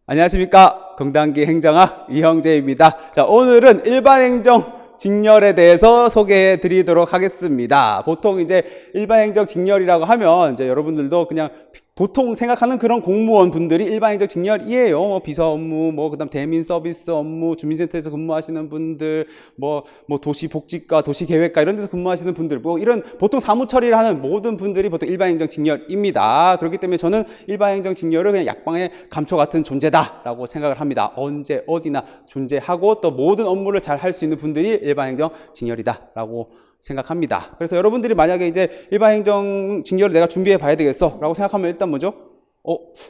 안녕하십니까. 건단기 행정학 이형재입니다. 자, 오늘은 일반 행정 직렬에 대해서 소개해 드리도록 하겠습니다. 보통 이제 일반 행정 직렬이라고 하면 이제 여러분들도 그냥 보통 생각하는 그런 공무원 분들이 일반 행정 직렬이에요. 뭐 비서 업무, 뭐 그다음 대민 서비스 업무, 주민센터에서 근무하시는 분들, 뭐 도시복지과, 도시계획과 이런 데서 근무하시는 분들, 뭐 이런 보통 사무 처리를 하는 모든 분들이 보통 일반 행정 직렬입니다. 그렇기 때문에 저는 일반 행정 직렬을 그냥 약방의 감초 같은 존재다라고 생각을 합니다. 언제 어디나 존재하고 또 모든 업무를 잘 할 수 있는 분들이 일반 행정 직렬이다라고 생각합니다. 그래서 여러분들이 만약에 이제 일반 행정 직렬을 내가 준비해 봐야 되겠어 라고 생각하면 일단 뭐죠?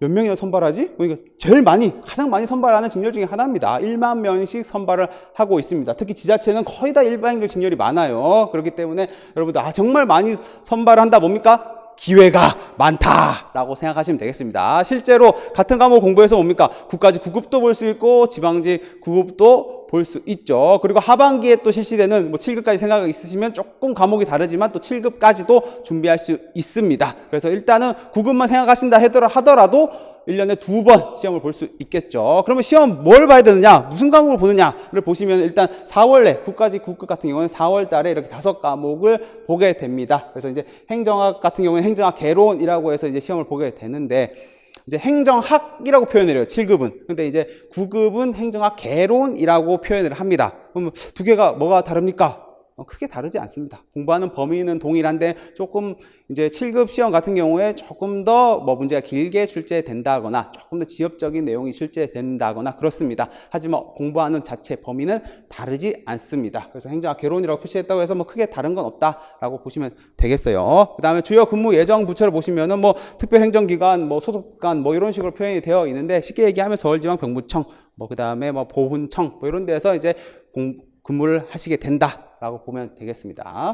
몇 명이나 선발하지? 그러니까 제일 가장 많이 선발하는 직렬 중에 하나입니다. 1만 명씩 선발을 하고 있습니다. 특히 지자체는 거의 다 일반 행정 직렬이 많아요. 그렇기 때문에 여러분들 정말 많이 선발을 한다 뭡니까? 기회가 많다라고 생각하시면 되겠습니다. 실제로 같은 과목을 공부해서 뭡니까? 국가직 9급도 볼 수 있고 지방직 9급도 볼 수 있죠. 그리고 하반기에 또 실시되는 7급까지 생각이 있으시면 조금 과목이 다르지만 또 7급까지도 준비할 수 있습니다. 그래서 일단은 9급만 생각하신다 하더라도 1년에 2번 시험을 볼 수 있겠죠. 그러면 시험 뭘 봐야 되느냐? 무슨 과목을 보느냐를 보시면 일단 4월에 국가직 9급 같은 경우는 4월 달에 이렇게 5과목을 보게 됩니다. 그래서 이제 행정학 같은 경우는 행정학 개론이라고 해서 이제 시험을 보게 되는데 이제 행정학이라고 표현을 해요. 7급은. 근데 이제 9급은 행정학 개론이라고 표현을 합니다. 그럼 두 개가 뭐가 다릅니까? 크게 다르지 않습니다. 공부하는 범위는 동일한데 조금 이제 7급 시험 같은 경우에 조금 더 문제가 길게 출제된다거나 조금 더 지엽적인 내용이 출제된다거나 그렇습니다. 하지만 공부하는 자체 범위는 다르지 않습니다. 그래서 행정학 개론이라고 표시했다고 해서 크게 다른 건 없다라고 보시면 되겠어요. 그 다음에 주요 근무 예정 부처를 보시면은 특별행정기관, 소속기관 이런 식으로 표현이 되어 있는데 쉽게 얘기하면 서울지방병무청, 그 다음에 보훈청 이런 데서 이제 근무를 하시게 된다라고 보면 되겠습니다.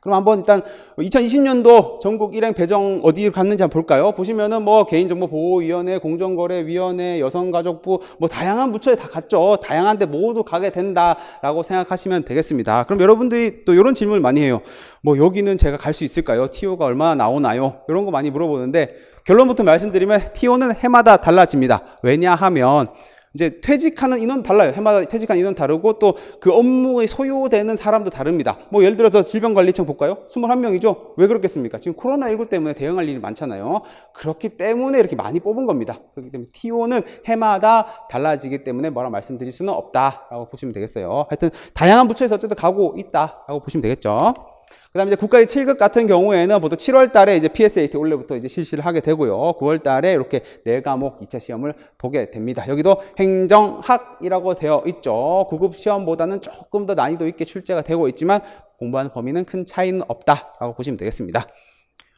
그럼 한번 일단 2020년도 전국 일행 배정 어디로 갔는지 한번 볼까요? 보시면은 개인정보보호위원회, 공정거래위원회, 여성가족부 다양한 부처에 다 갔죠. 다양한 데 모두 가게 된다라고 생각하시면 되겠습니다. 그럼 여러분들이 또 이런 질문을 많이 해요. 여기는 제가 갈 수 있을까요? TO가 얼마나 나오나요? 이런 거 많이 물어보는데 결론부터 말씀드리면 TO는 해마다 달라집니다. 왜냐하면 이제 퇴직하는 인원 달라요. 해마다 퇴직하는 인원 다르고 또 그 업무에 소요되는 사람도 다릅니다. 예를 들어서 질병관리청 볼까요? 21명이죠. 왜 그렇겠습니까? 지금 코로나19 때문에 대응할 일이 많잖아요. 그렇기 때문에 이렇게 많이 뽑은 겁니다. 그렇기 때문에 TO는 해마다 달라지기 때문에 뭐라 말씀드릴 수는 없다라고 보시면 되겠어요. 하여튼 다양한 부처에서 어쨌든 가고 있다라고 보시면 되겠죠. 그 다음에 이제 국가의 7급 같은 경우에는 보통 7월 달에 이제 PSAT 올해부터 이제 실시를 하게 되고요. 9월 달에 이렇게 4과목 2차 시험을 보게 됩니다. 여기도 행정학이라고 되어 있죠. 9급 시험보다는 조금 더 난이도 있게 출제가 되고 있지만 공부하는 범위는 큰 차이는 없다라고 보시면 되겠습니다.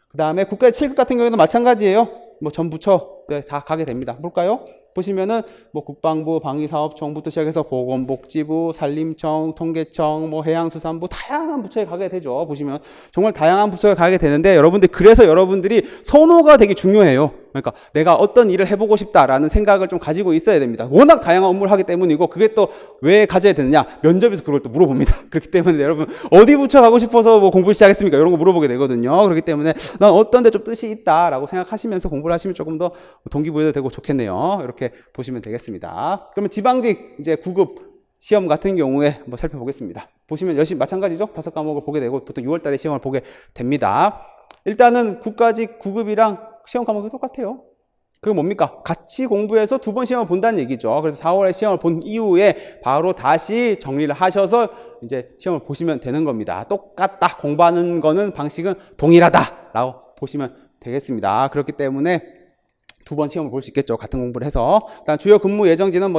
그 다음에 국가의 7급 같은 경우에도 마찬가지예요. 전 부처 다 가게 됩니다. 볼까요? 보시면은 국방부, 방위사업청부터 시작해서 보건복지부, 산림청, 통계청, 해양수산부 다양한 부처에 가게 되죠. 보시면 정말 다양한 부처에 가게 되는데 그래서 여러분들이 선호가 되게 중요해요. 그러니까 내가 어떤 일을 해보고 싶다라는 생각을 좀 가지고 있어야 됩니다. 워낙 다양한 업무를 하기 때문이고 그게 또 왜 가져야 되느냐? 면접에서 그걸 또 물어봅니다. 그렇기 때문에 여러분 어디 부처 가고 싶어서 공부 시작했습니까? 이런 거 물어보게 되거든요. 그렇기 때문에 난 어떤 데 좀 뜻이 있다라고 생각하시면서 공부를 하시면 조금 더 동기부여도 되고 좋겠네요. 이렇게 보시면 되겠습니다. 그러면 지방직 이제 9급 시험 같은 경우에 살펴보겠습니다. 보시면 열심히 마찬가지죠. 5과목을 보게 되고 보통 6월 달에 시험을 보게 됩니다. 일단은 국가직 9급이랑 시험 과목이 똑같아요. 그게 뭡니까? 같이 공부해서 2번 시험을 본다는 얘기죠. 그래서 4월에 시험을 본 이후에 바로 다시 정리를 하셔서 이제 시험을 보시면 되는 겁니다. 똑같다. 공부하는 거는 방식은 동일하다라고 보시면 되겠습니다. 그렇기 때문에 2번 시험을 볼 수 있겠죠. 같은 공부를 해서. 일단 주요 근무 예정지는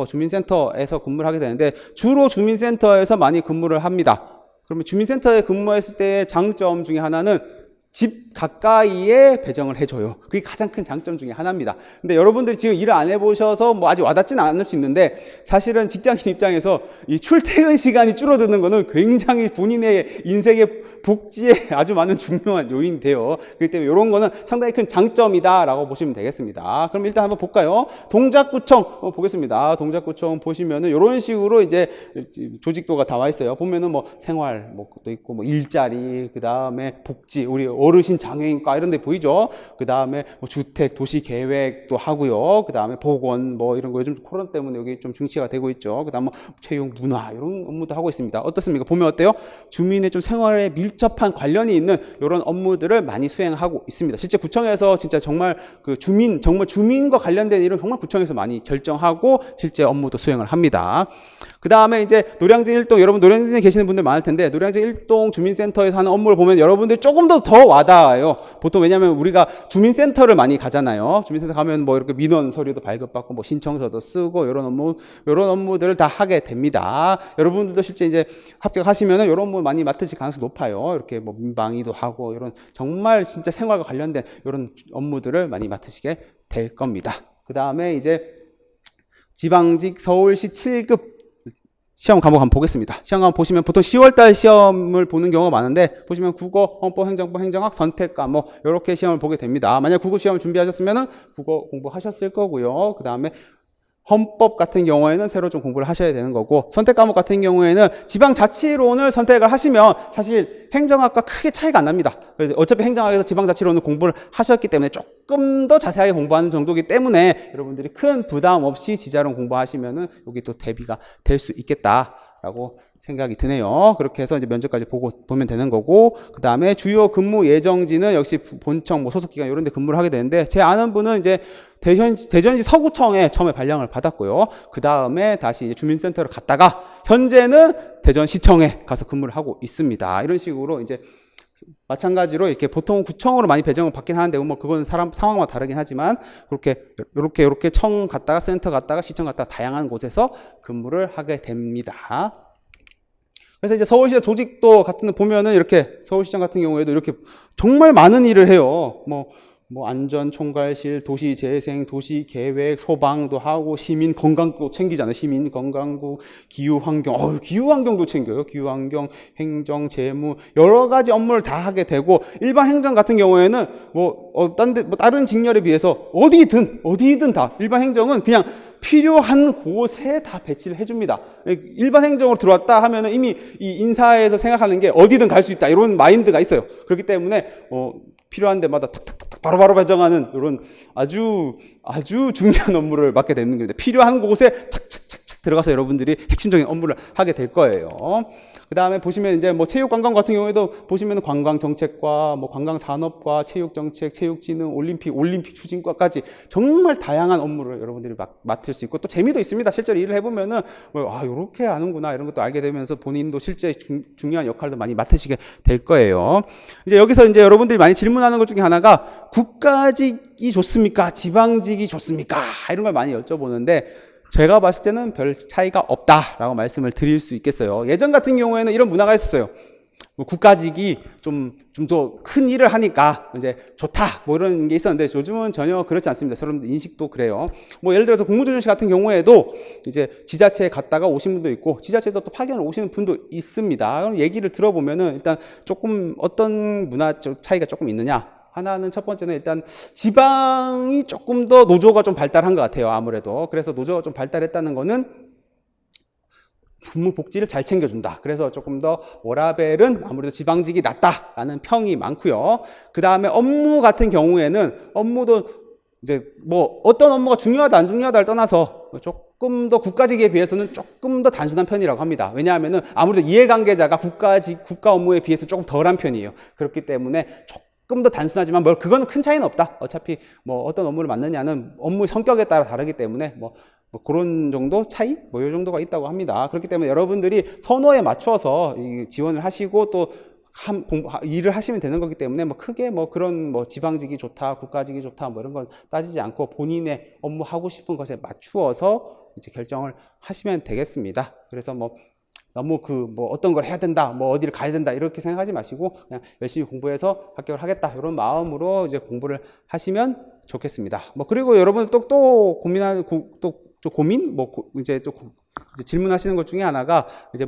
주민센터에서 근무를 하게 되는데 주로 주민센터에서 많이 근무를 합니다. 그러면 주민센터에 근무했을 때의 장점 중에 하나는 집 가까이에 배정을 해줘요. 그게 가장 큰 장점 중에 하나입니다. 근데 여러분들이 지금 일을 안 해보셔서 아직 와닿지는 않을 수 있는데 사실은 직장인 입장에서 이 출퇴근 시간이 줄어드는 거는 굉장히 본인의 인생의 복지에 아주 많은 중요한 요인이 돼요. 그렇기 때문에 이런 거는 상당히 큰 장점이다라고 보시면 되겠습니다. 그럼 일단 한번 볼까요? 동작구청 보겠습니다. 동작구청 보시면은 이런 식으로 이제 조직도가 다 와 있어요. 보면은 생활 또 있고 일자리, 그 다음에 복지, 우리 어르신 장애인과 이런 데 보이죠? 그 다음에 뭐 주택, 도시 계획도 하고요. 그 다음에 보건 뭐 이런 거 요즘 코로나 때문에 여기 좀 중시가 되고 있죠. 그 다음 뭐 채용, 문화 이런 업무도 하고 있습니다. 어떻습니까? 보면 어때요? 주민의 좀 생활에 밀접한 관련이 있는 이런 업무들을 많이 수행하고 있습니다. 실제 구청에서 진짜 정말 그 정말 주민과 관련된 일은 정말 구청에서 많이 결정하고 실제 업무도 수행을 합니다. 그 다음에 이제 노량진 1동, 여러분 노량진에 계시는 분들 많을 텐데 노량진 1동 주민센터에서 하는 업무를 보면 여러분들이 조금 더 와닿아요. 보통 왜냐하면 우리가 주민센터를 많이 가잖아요. 주민센터 가면 뭐 이렇게 민원 서류도 발급받고 뭐 신청서도 쓰고 이런 업무들을 다 하게 됩니다. 여러분들도 실제 이제 합격하시면은 이런 업무 많이 맡으실 가능성이 높아요. 이렇게 뭐 민방위도 하고 이런 정말 진짜 생활과 관련된 이런 업무들을 많이 맡으시게 될 겁니다. 그 다음에 이제 지방직 서울시 7급 시험 과목 한번 보겠습니다. 시험 과목 보시면 보통 10월달 시험을 보는 경우가 많은데 보시면 국어, 헌법, 행정법, 행정학, 선택 과목 이렇게 시험을 보게 됩니다. 만약 국어 시험을 준비하셨으면 국어 공부하셨을 거고요. 그 다음에 헌법 같은 경우에는 새로 좀 공부를 하셔야 되는 거고 선택 과목 같은 경우에는 지방자치론을 선택을 하시면 사실 행정학과 크게 차이가 안 납니다. 그래서 어차피 행정학에서 지방자치론을 공부를 하셨기 때문에 조금 더 자세하게 공부하는 정도이기 때문에 여러분들이 큰 부담 없이 지자론 공부하시면은 여기 또 대비가 될 수 있겠다라고 생각이 드네요. 그렇게 해서 이제 면접까지 보면 되는 거고, 그 다음에 주요 근무 예정지는 역시 본청, 뭐 소속기관 이런 데 근무를 하게 되는데, 제 아는 분은 이제 대전시 서구청에 처음에 발령을 받았고요. 그 다음에 다시 이제 주민센터로 갔다가, 현재는 대전시청에 가서 근무를 하고 있습니다. 이런 식으로 이제 마찬가지로 이렇게 보통 구청으로 많이 배정을 받긴 하는데, 뭐 그건 상황마다 다르긴 하지만, 이렇게 청 갔다가 센터 갔다가 시청 갔다가 다양한 곳에서 근무를 하게 됩니다. 그래서 이제 서울시장 조직도 같은 데 보면은 이렇게 서울시장 같은 경우에도 이렇게 정말 많은 일을 해요. 뭐 안전 총괄실, 도시재생, 도시계획, 소방도 하고 시민 건강도 챙기잖아요. 시민 건강국, 기후환경, 기후환경도 챙겨요. 기후환경, 행정, 재무 여러 가지 업무를 다 하게 되고, 일반 행정 같은 경우에는 다른 직렬에 비해서 어디든 다 일반 행정은 그냥 필요한 곳에 다 배치를 해줍니다. 일반 행정으로 들어왔다 하면은 이미 이 인사에서 생각하는 게 어디든 갈 수 있다 이런 마인드가 있어요. 그렇기 때문에 필요한 데마다 탁탁탁 바로바로 배정하는 이런 아주 중요한 업무를 맡게 되는 겁니다. 필요한 곳에 착착착착 들어가서 여러분들이 핵심적인 업무를 하게 될 거예요. 그 다음에 보시면 이제 뭐 체육관광 같은 경우에도 보시면 관광정책과 뭐 관광산업과 체육정책, 체육진흥, 올림픽 추진과까지 정말 다양한 업무를 여러분들이 맡을 수 있고, 또 재미도 있습니다. 실제로 일을 해보면은 요렇게 하는구나 이런 것도 알게 되면서 본인도 실제 중요한 역할도 많이 맡으시게 될 거예요. 이제 여기서 이제 여러분들이 많이 질문하는 것 중에 하나가 국가직이 좋습니까? 지방직이 좋습니까? 이런 걸 많이 여쭤보는데, 제가 봤을 때는 별 차이가 없다라고 말씀을 드릴 수 있겠어요. 예전 같은 경우에는 이런 문화가 있었어요. 국가직이 좀 더 큰 일을 하니까 이제 좋다 뭐 이런 게 있었는데, 요즘은 전혀 그렇지 않습니다. 여러분들 인식도 그래요. 뭐 예를 들어서 공무조정시 같은 경우에도 이제 지자체에 갔다가 오신 분도 있고, 지자체에서 또 파견을 오시는 분도 있습니다. 그럼 얘기를 들어보면은 일단 조금 어떤 문화적 차이가 조금 있느냐? 하나는 첫 번째는 일단 지방이 조금 더 노조가 좀 발달한 것 같아요. 아무래도. 그래서 노조가 좀 발달했다는 거는 근무복지를 잘 챙겨준다. 그래서 조금 더 워라밸은 아무래도 지방직이 낫다라는 평이 많고요. 그 다음에 업무 같은 경우에는 업무도 이제 뭐 어떤 업무가 중요하다 안 중요하다를 떠나서 조금 더 국가직에 비해서는 조금 더 단순한 편이라고 합니다. 왜냐하면은 아무래도 이해관계자가 국가 업무에 비해서 조금 덜한 편이에요. 그렇기 때문에 조금 더 단순하지만 그거는 큰 차이는 없다. 어차피 뭐 어떤 업무를 맡느냐는 업무 성격에 따라 다르기 때문에 뭐 그런 정도 차이? 이 정도가 있다고 합니다. 그렇기 때문에 여러분들이 선호에 맞춰서 지원을 하시고 또 일을 하시면 되는 거기 때문에 크게 그런 지방직이 좋다, 국가직이 좋다 이런 건 따지지 않고 본인의 업무 하고 싶은 것에 맞추어서 이제 결정을 하시면 되겠습니다. 그래서 너무 어떤 걸 해야 된다, 어디를 가야 된다, 이렇게 생각하지 마시고, 그냥 열심히 공부해서 합격을 하겠다, 이런 마음으로 이제 공부를 하시면 좋겠습니다. 그리고 여러분 또 고민하는, 이제 질문하시는 것 중에 하나가, 이제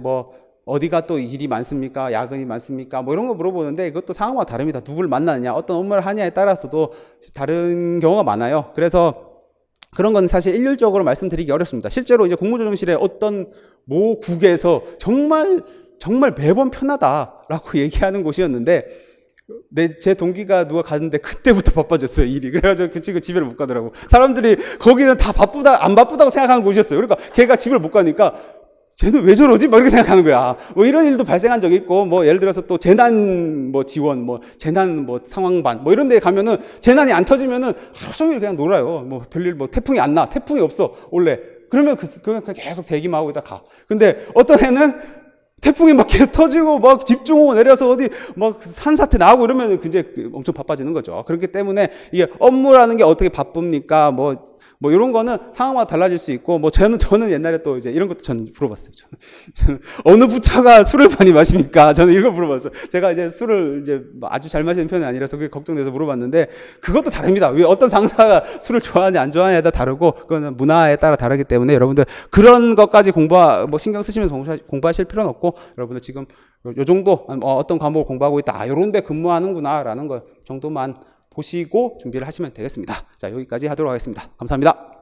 어디가 또 일이 많습니까? 야근이 많습니까? 이런 거 물어보는데, 이것도 상황마다 다릅니다. 누구를 만나느냐, 어떤 업무를 하냐에 따라서도 다른 경우가 많아요. 그래서 그런 건 사실 일률적으로 말씀드리기 어렵습니다. 실제로 이제 공무조정실에 어떤 모 국에서 정말 매번 편하다라고 얘기하는 곳이었는데, 제 동기가 누가 가는데 그때부터 바빠졌어요, 일이. 그래가지고 그 친구 집에 못 가더라고. 사람들이 거기는 다 안 바쁘다고 생각하는 곳이었어요. 그러니까 걔가 집을 못 가니까 쟤는 왜 저러지? 막 이렇게 생각하는 거야. 뭐 이런 일도 발생한 적이 있고, 뭐 예를 들어서 또 재난 뭐 지원, 뭐 재난 뭐 상황반, 뭐 이런 데 가면은 재난이 안 터지면은 하루 종일 그냥 놀아요. 뭐 별일 뭐 태풍이 안 나. 태풍이 없어. 원래. 그러면 그냥 계속 대기만 하고 있다 가. 근데 어떤 애는 태풍이 막 계속 터지고 막 집중호우 내려서 어디 막 산사태 나고 이러면 이제 엄청 바빠지는 거죠. 그렇기 때문에 이게 업무라는 게 어떻게 바쁩니까? 뭐 이런 거는 상황마다 달라질 수 있고, 뭐 저는 옛날에 또 이제 이런 것도 전 물어봤어요. 저는 어느 부처가 술을 많이 마십니까? 저는 이거 물어봤어요. 제가 이제 술을 이제 아주 잘 마시는 편이 아니라서 그게 걱정돼서 물어봤는데, 그것도 다릅니다. 왜 어떤 상사가 술을 좋아하냐 안 좋아하냐에 따라 다르고, 그거는 문화에 따라 다르기 때문에 여러분들 그런 것까지 뭐 신경 쓰시면서 공부하실 필요는 없고, 여러분들 지금 요 정도 어떤 과목을 공부하고 있다, 요런 데 근무하는구나라는 거 정도만 보시고 준비를 하시면 되겠습니다. 자, 여기까지 하도록 하겠습니다. 감사합니다.